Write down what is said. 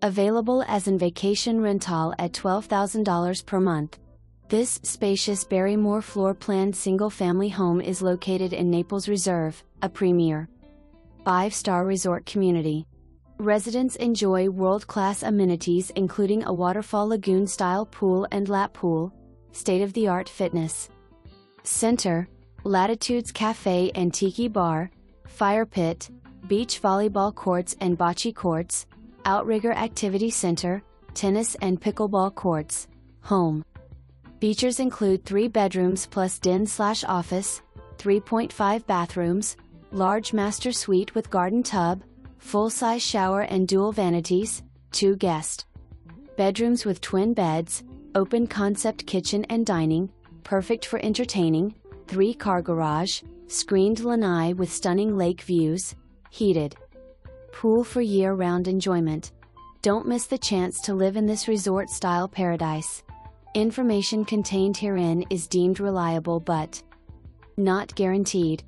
Available as an vacation rental at $12,000 per month. This spacious Barrymore floor-planned single-family home is located in Naples Reserve, a premier 5-star resort community. Residents enjoy world-class amenities including a waterfall lagoon-style pool and lap pool, state-of-the-art fitness center, Latitudes Café and Tiki Bar, fire pit, beach volleyball courts and bocce courts, Outrigger activity center, tennis and pickleball courts. Home features include 3 bedrooms plus den/office, 3.5 bathrooms, large master suite with garden tub, full-size shower and dual vanities, 2 guest bedrooms with twin beds, open concept kitchen and dining, perfect for entertaining, 3-car garage, screened lanai with stunning lake views, heated pool for year-round enjoyment. Don't miss the chance to live in this resort-style paradise. Information contained herein is deemed reliable but not guaranteed.